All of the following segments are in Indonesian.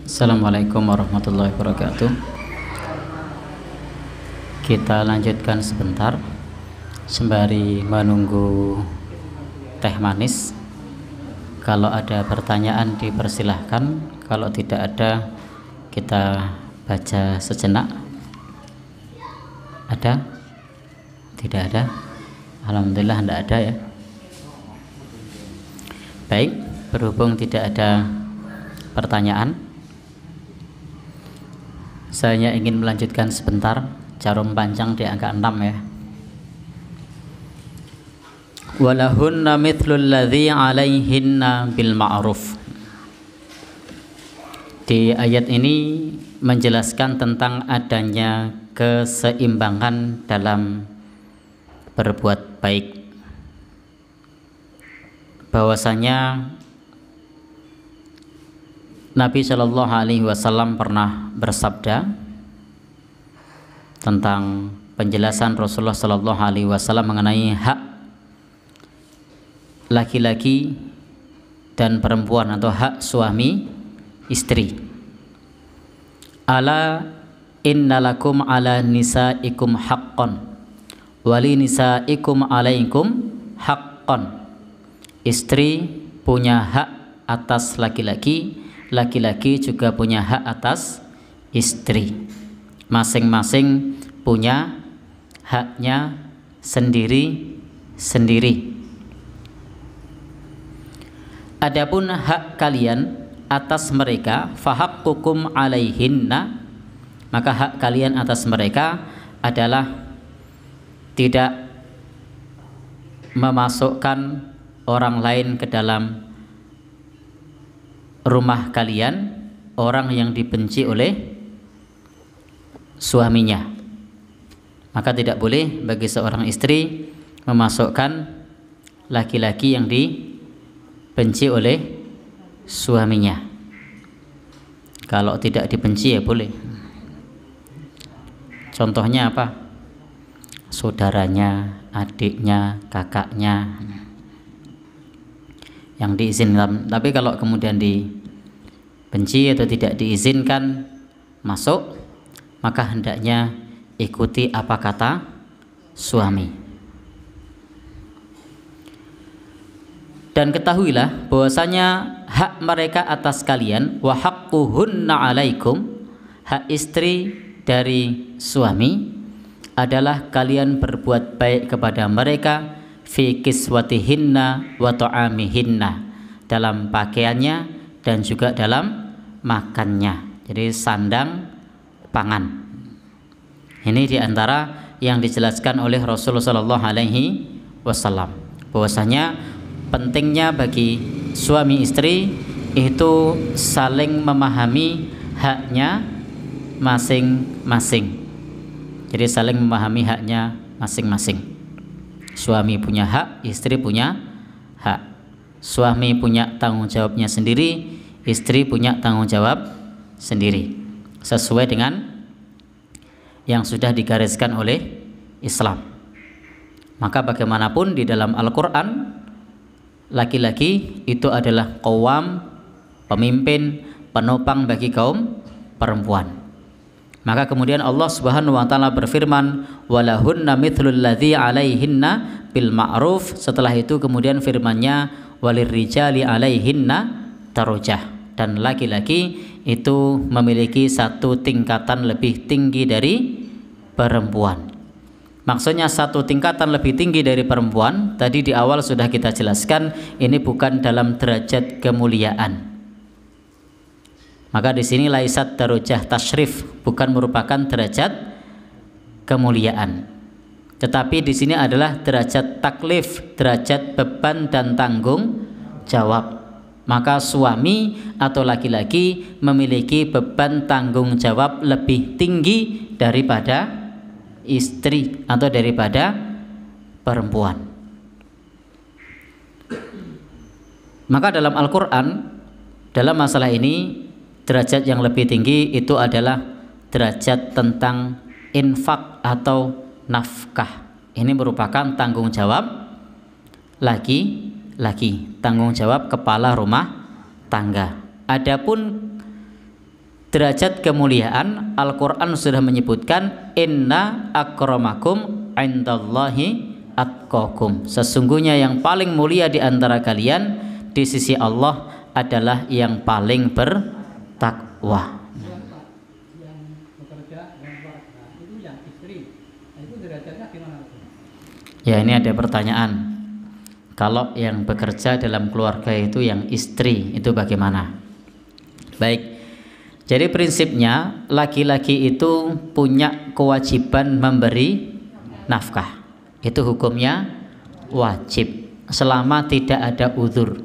Assalamualaikum warahmatullahi wabarakatuh. Kita lanjutkan sebentar sembari menunggu teh manis. Kalau ada pertanyaan dipersilahkan, kalau tidak ada kita baca sejenak. Ada? Tidak ada? Alhamdulillah tidak ada ya. Baik, berhubung tidak ada pertanyaan, saya ingin melanjutkan sebentar jarum panjang di angka 6 ya. Walahunna mithlul ladzi 'alaihinna bil ma'ruf. Di ayat ini menjelaskan tentang adanya keseimbangan dalam berbuat baik, bahwasanya Nabi Shallallahu Alaihi Wasallam pernah bersabda tentang penjelasan Rasulullah Shallallahu Alaihi Wasallam mengenai hak laki-laki dan perempuan atau hak suami istri. Ala innalakum ala nisaikum haqqan wali nisaikum alaikum haqqan. Istri punya hak atas laki-laki, laki-laki juga punya hak atas istri. Masing-masing punya haknya sendiri-sendiri. Adapun hak kalian atas mereka, fahaqqukum alaihinna, maka hak kalian atas mereka adalah tidak memasukkan orang lain ke dalam rumah kalian, orang yang dibenci oleh suaminya. Maka tidak boleh bagi seorang istri memasukkan laki-laki yang dibenci oleh suaminya. Kalau tidak dibenci ya boleh. Contohnya apa? Saudaranya, adiknya, kakaknya, yang diizinkan. Tapi kalau kemudian dibenci atau tidak diizinkan masuk, maka hendaknya ikuti apa kata suami. Dan ketahuilah bahwasanya hak mereka atas kalian, wa haqquhunna alaikum, hak istri dari suami adalah kalian berbuat baik kepada mereka fi kiswatihinna wa ta'amihinna, dalam pakaiannya dan juga dalam makannya. Jadi sandang pangan. Ini diantara yang dijelaskan oleh Rasulullah Sallallahu Alaihi Wasallam, bahwasanya pentingnya bagi suami istri itu saling memahami haknya masing-masing. Jadi saling memahami haknya masing-masing. Suami punya hak, istri punya hak. Suami punya tanggung jawabnya sendiri, istri punya tanggung jawab sendiri, sesuai dengan yang sudah digariskan oleh Islam. Maka bagaimanapun di dalam Al-Quran, laki-laki itu adalah qawwam, pemimpin, penopang bagi kaum perempuan. Maka kemudian Allah Subhanahu wa taala berfirman, walahunna mithlul ladzi 'alaihinna bil ma'ruf. Setelah itu kemudian firman-Nya, walirrijali 'alaihinna darajah, dan laki-laki itu memiliki satu tingkatan lebih tinggi dari perempuan. Maksudnya satu tingkatan lebih tinggi dari perempuan. Tadi di awal sudah kita jelaskan, ini bukan dalam derajat kemuliaan. Maka di sini laisat darajah tasyrif, bukan merupakan derajat kemuliaan. Tetapi di sini adalah derajat taklif, derajat beban dan tanggung jawab. Maka suami atau laki-laki memiliki beban tanggung jawab lebih tinggi daripada istri atau daripada perempuan. Maka dalam Al-Quran, dalam masalah ini, derajat yang lebih tinggi itu adalah derajat tentang infak atau nafkah. Ini merupakan tanggung jawab laki-laki, tanggung jawab kepala rumah tangga. Adapun derajat kemuliaan, Al-Quran sudah menyebutkan inna akramakum indallahi atqakum. Sesungguhnya yang paling mulia di antara kalian di sisi Allah adalah yang paling bertakwa. Ya, ini ada pertanyaan. Kalau yang bekerja dalam keluarga itu yang istri, itu bagaimana? Baik. Jadi prinsipnya laki-laki itu punya kewajiban memberi nafkah. Itu hukumnya wajib selama tidak ada uzur.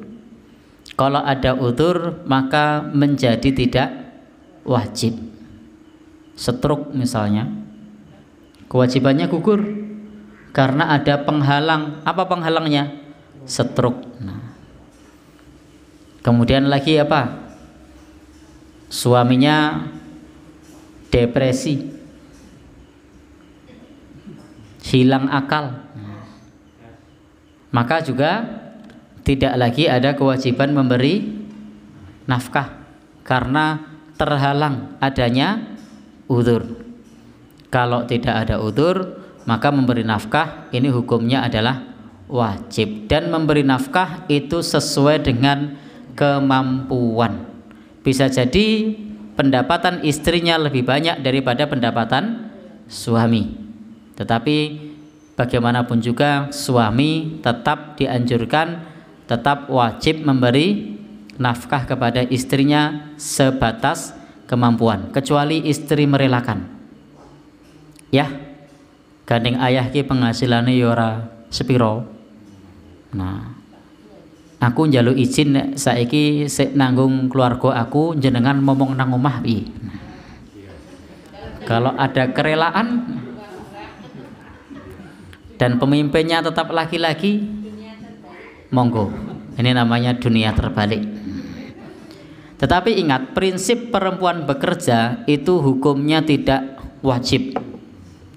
Kalau ada uzur maka menjadi tidak wajib. Stroke misalnya, kewajibannya gugur karena ada penghalang. Apa penghalangnya? Stroke. Nah. Kemudian lagi apa? Suaminya depresi, hilang akal, maka juga tidak lagi ada kewajiban memberi nafkah karena terhalang adanya uzur. Kalau tidak ada uzur, maka memberi nafkah ini hukumnya adalah wajib, dan memberi nafkah itu sesuai dengan kemampuan. Bisa jadi pendapatan istrinya lebih banyak daripada pendapatan suami, tetapi bagaimanapun juga suami tetap dianjurkan, tetap wajib memberi nafkah kepada istrinya sebatas kemampuan, kecuali istri merelakan. Ya, gandeng ayah ki penghasilannya yora sepiro. Nah, aku njaluk izin saiki nanggung keluarga aku, jenengan ngomong nang omah piye. Kalau ada kerelaan dan pemimpinnya tetap laki-laki, monggo. Ini namanya dunia terbalik. Tetapi ingat, prinsip perempuan bekerja itu hukumnya tidak wajib,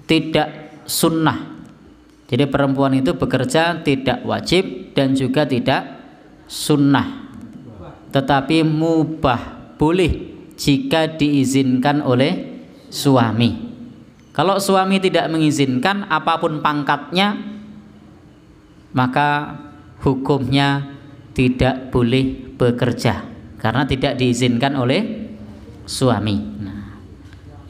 tidak sunnah. Jadi perempuan itu bekerja tidak wajib dan juga tidak sunnah, tetapi mubah, boleh jika diizinkan oleh suami. Kalau suami tidak mengizinkan, apapun pangkatnya, maka hukumnya tidak boleh bekerja karena tidak diizinkan oleh suami. Nah,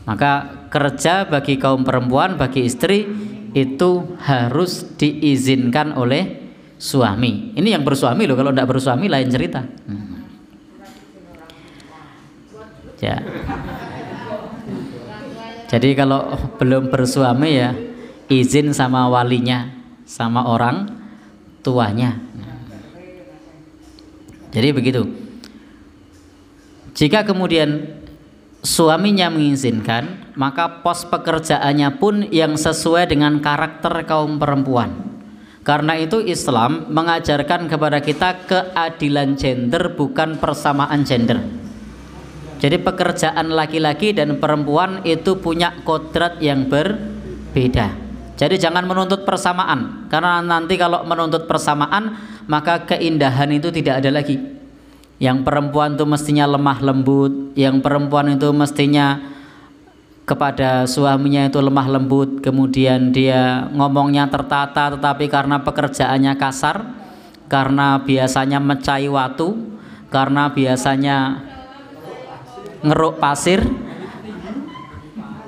maka kerja bagi kaum perempuan, bagi istri itu harus diizinkan oleh suami. Ini yang bersuami loh, kalau tidak bersuami lain cerita. Ya. Jadi kalau belum bersuami ya izin sama walinya, sama orang tuanya. Jadi begitu. Jika kemudian suaminya mengizinkan, maka pos pekerjaannya pun yang sesuai dengan karakter kaum perempuan. Karena itu Islam mengajarkan kepada kita keadilan gender, bukan persamaan gender. Jadi pekerjaan laki-laki dan perempuan itu punya kodrat yang berbeda. Jadi jangan menuntut persamaan, karena nanti kalau menuntut persamaan maka keindahan itu tidak ada lagi. Yang perempuan itu mestinya lemah lembut, yang perempuan itu mestinya kepada suaminya itu lemah lembut, kemudian dia ngomongnya tertata, tetapi karena pekerjaannya kasar, karena biasanya mecahi watu, karena biasanya ngeruk pasir,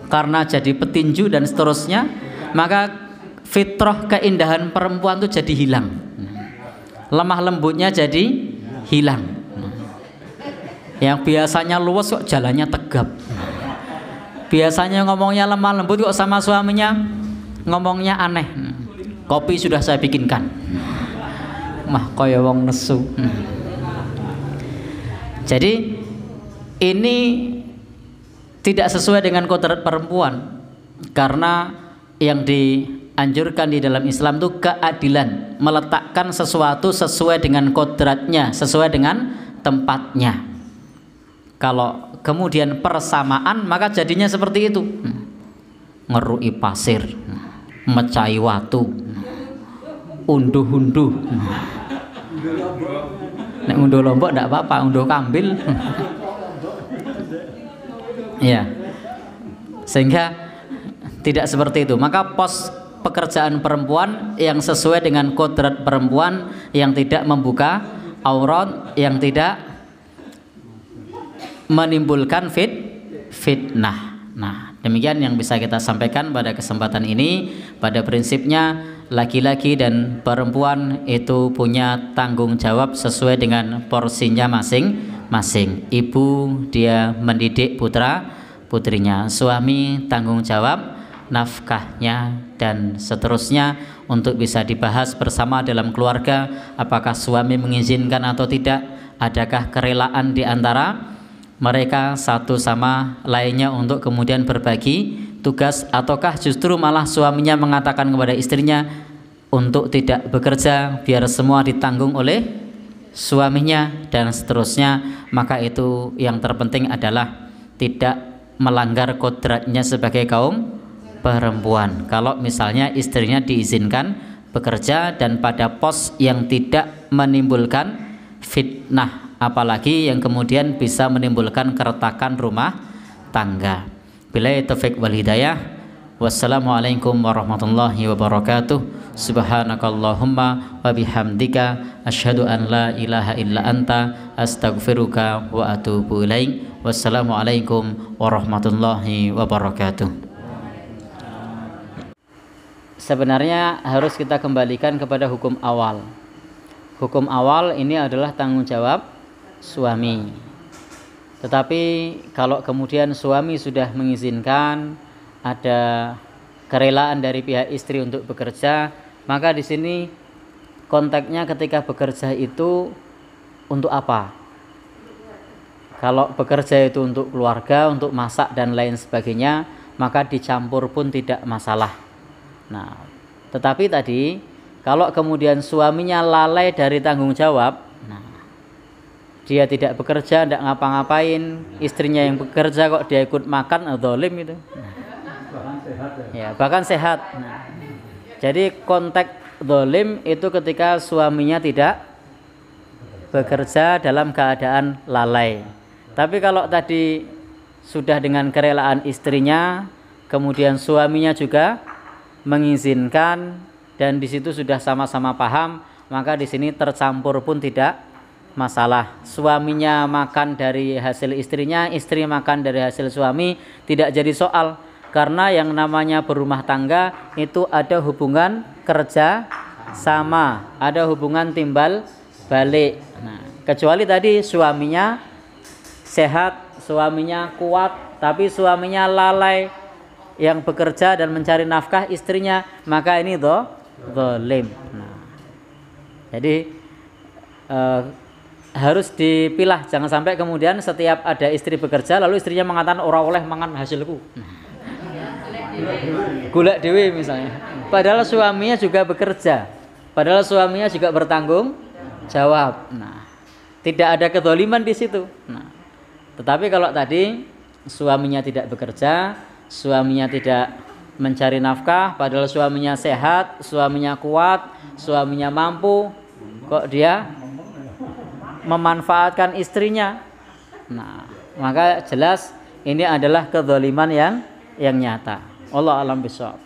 karena jadi petinju dan seterusnya, maka fitrah keindahan perempuan itu jadi hilang, lemah lembutnya jadi hilang. Yang biasanya luwes kok jalannya tegap, biasanya ngomongnya lemah lembut kok sama suaminya ngomongnya aneh. Kopi sudah saya bikinkan, mah kaya wong nesu. Jadi ini tidak sesuai dengan kodrat perempuan, karena yang dianjurkan di dalam Islam itu keadilan, meletakkan sesuatu sesuai dengan kodratnya, sesuai dengan tempatnya. Kalau kemudian persamaan, maka jadinya seperti itu, ngerui pasir, mecahi watu, unduh-unduh, Nek unduh lombok ndak apa-apa, unduh kambil. Ya. Sehingga tidak seperti itu. Maka pos pekerjaan perempuan yang sesuai dengan kodrat perempuan, yang tidak membuka aurat, yang tidak menimbulkan fitnah. Nah, demikian yang bisa kita sampaikan pada kesempatan ini. Pada prinsipnya laki-laki dan perempuan itu punya tanggung jawab sesuai dengan porsinya masing-masing. Ibu dia mendidik putrinya, suami tanggung jawab nafkahnya, dan seterusnya untuk bisa dibahas bersama dalam keluarga. Apakah suami mengizinkan atau tidak? Adakah kerelaan di antara mereka satu sama lainnya untuk kemudian berbagi tugas, ataukah justru malah suaminya mengatakan kepada istrinya untuk tidak bekerja, biar semua ditanggung oleh suaminya, dan seterusnya. Maka itu yang terpenting adalah tidak melanggar kodratnya sebagai kaum perempuan. Kalau misalnya istrinya diizinkan bekerja dan pada pos yang tidak menimbulkan fitnah, apalagi yang kemudian bisa menimbulkan keretakan rumah tangga. Billahi taufik wal hidayah. Wassalamualaikum warahmatullahi wabarakatuh. Subhanakallahumma wa bihamdika asyhadu an la ilaha illa anta astaghfiruka wa atubu ilaik. Wassalamualaikum warahmatullahi wabarakatuh. Sebenarnya harus kita kembalikan kepada hukum awal. Hukum awal ini adalah tanggung jawab suami. Tetapi kalau kemudian suami sudah mengizinkan, ada kerelaan dari pihak istri untuk bekerja, maka di sini konteksnya ketika bekerja itu untuk apa? Kalau bekerja itu untuk keluarga, untuk masak dan lain sebagainya, maka dicampur pun tidak masalah. Nah, tetapi tadi kalau kemudian suaminya lalai dari tanggung jawab, nah, dia tidak bekerja, tidak ngapa-ngapain, istrinya yang bekerja kok dia ikut makan, zalim itu. Ya, bahkan sehat. Nah, jadi konteks zalim itu ketika suaminya tidak bekerja dalam keadaan lalai. Tapi kalau tadi sudah dengan kerelaan istrinya, kemudian suaminya juga mengizinkan, dan di situ sudah sama-sama paham, maka di sini tercampur pun tidak masalah. Suaminya makan dari hasil istrinya, istri makan dari hasil suami, tidak jadi soal. Karena yang namanya berumah tangga itu ada hubungan kerja sama, ada hubungan timbal balik. Nah, kecuali tadi suaminya sehat, suaminya kuat, tapi suaminya lalai yang bekerja dan mencari nafkah istrinya, maka ini zalim. Nah, jadi harus dipilah, jangan sampai kemudian setiap ada istri bekerja lalu istrinya mengatakan ora oleh mangan hasilku. Gula dewe misalnya. Padahal suaminya juga bekerja, padahal suaminya juga bertanggung jawab. Nah, tidak ada kezaliman di situ. Nah, tetapi kalau tadi suaminya tidak bekerja, suaminya tidak mencari nafkah, padahal suaminya sehat, suaminya kuat, suaminya mampu, kok dia memanfaatkan istrinya. Nah, maka jelas ini adalah kezaliman yang nyata. Allah alam bisawab.